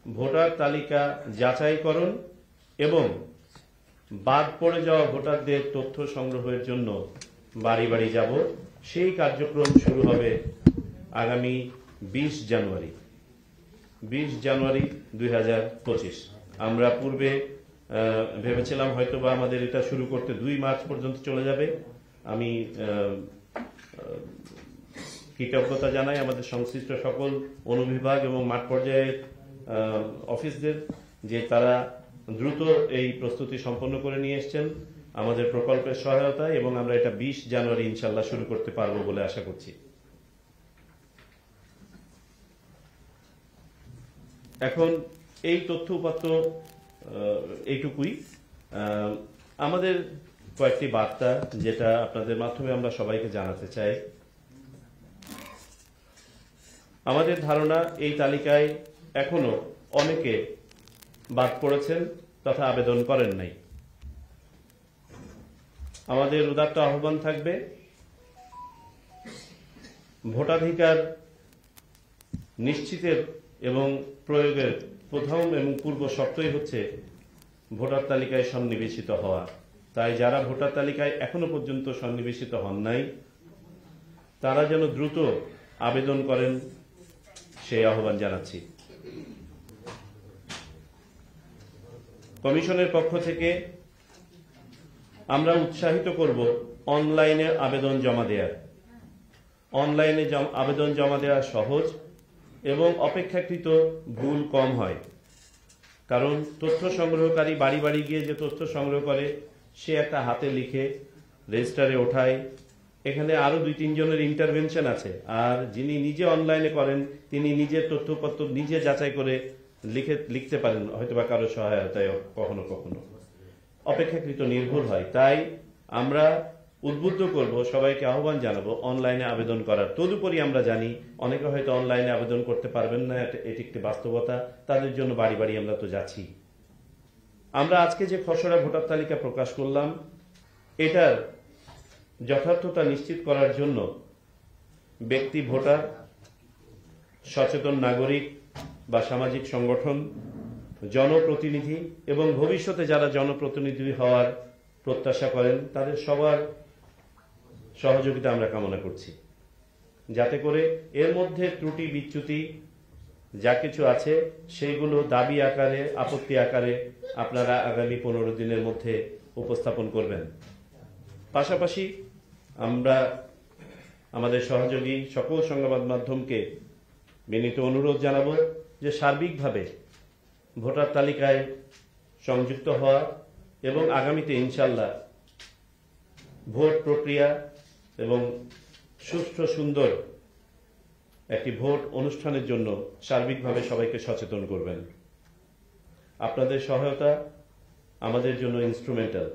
Voter তালিকা যাচাইকরণ এবং বাদ পড়ে যাওয়া ভোটারদের তথ্য সংগ্রহের জন্য বাড়ি বাড়ি যাব। সেই কার্যক্রম শুরু হবে আগামী 20 জানুয়ারি 2025। আমরা পূর্বে ভেবেছিলাম হয়তোবা আমাদের এটা শুরু করতে 2 মার্চ পর্যন্ত চলে যাবে। আমি কৃতজ্ঞতা জানাই আমাদের সংশ্লিষ্ট সকল অনুবিভাগ এবং মাঠ পর্যায়ের অফিসদের যে তারা দ্রুত এই প্রস্তুতি সম্পন্ন করে নিয়ে এসেছেন আমাদের প্রকল্পের সহায়তায়, এবং আমরা এটা 20 জানুয়ারি ইনশাল্লাহ শুরু করতে পারবো বলে আশা করছি। এখন এই তথ্য উপাত্ত এইটুকুই। আমাদের কয়েকটি বার্তা যেটা আপনাদের মাধ্যমে আমরা সবাইকে জানাতে চাই। আমাদের ধারণা এই তালিকায় এখনো অনেকে বাদ পড়েছেন তথা আবেদন করেন নাই। আমাদের উদাত্ত আহ্বান থাকবে ভোটাধিকার নিশ্চিতের এবং প্রয়োগের প্রথম এবং পূর্ব শর্তই হচ্ছে ভোটার তালিকায় সন্নিবেশিত হওয়া। তাই যারা ভোটার তালিকায় এখনো পর্যন্ত সন্নিবেশিত হন নাই তারা যেন দ্রুত আবেদন করেন সেই আহ্বান জানাচ্ছি। কমিশনের পক্ষ থেকে আমরা উৎসাহিত করব অনলাইনে আবেদন জমা দেওয়ার। অনলাইনে আবেদন জমা দেওয়া সহজ এবং অপেক্ষাকৃত ভুল কম হয়, কারণ তথ্য সংগ্রহকারী বাড়ি বাড়ি গিয়ে যে তথ্য সংগ্রহ করে সে একটা হাতে লিখে রেজিস্টারে ওঠায়। এখানে আরো 2-3 জনের ইন্টারভেনশন আছে, আর যিনি নিজে অনলাইনে করেন তিনি নিজের তথ্যপত্র নিজে যাচাই করে লিখতে পারেন, হয়তোবা কারো সহায়তায় কখনো কখনো অপেক্ষাকৃত নির্ভুল হয়। তাই আমরা উদ্বুদ্ধ করব, সবাইকে আহ্বান জানাবো অনলাইনে আবেদন করার। তদুপরি আমরা জানি অনেকে হয়তো অনলাইনে আবেদন করতে পারবেন না, এটি একটি বাস্তবতা। তাদের জন্য বাড়ি বাড়ি আমরা তো যাচ্ছি। আমরা আজকে যে খসড়া ভোটার তালিকা প্রকাশ করলাম এটার যথার্থতা নিশ্চিত করার জন্য ব্যক্তি ভোটার, সচেতন নাগরিক বা সামাজিক সংগঠন, জনপ্রতিনিধি এবং ভবিষ্যতে যারা জনপ্রতিনিধি হওয়ার প্রত্যাশা করেন তাদের সবার সহযোগিতা আমরা কামনা করছি, যাতে করে এর মধ্যে ত্রুটি বিচ্যুতি যা কিছু আছে সেইগুলো দাবি আকারে, আপত্তি আকারে আপনারা আগামী 15 দিনের মধ্যে উপস্থাপন করবেন। পাশাপাশি আমরা আমাদের সহযোগী সকল সংবাদ মাধ্যমকে বিনীত অনুরোধ জানাবো যে সার্বিকভাবে ভোটার তালিকায় সংযুক্ত হওয়া এবং আগামীতে ইনশাল্লাহ ভোট প্রক্রিয়া এবং সুষ্ঠু সুন্দর একটি ভোট অনুষ্ঠানের জন্য সার্বিকভাবে সবাইকে সচেতন করবেন। আপনাদের সহায়তা আমাদের জন্য ইনস্ট্রুমেন্টাল।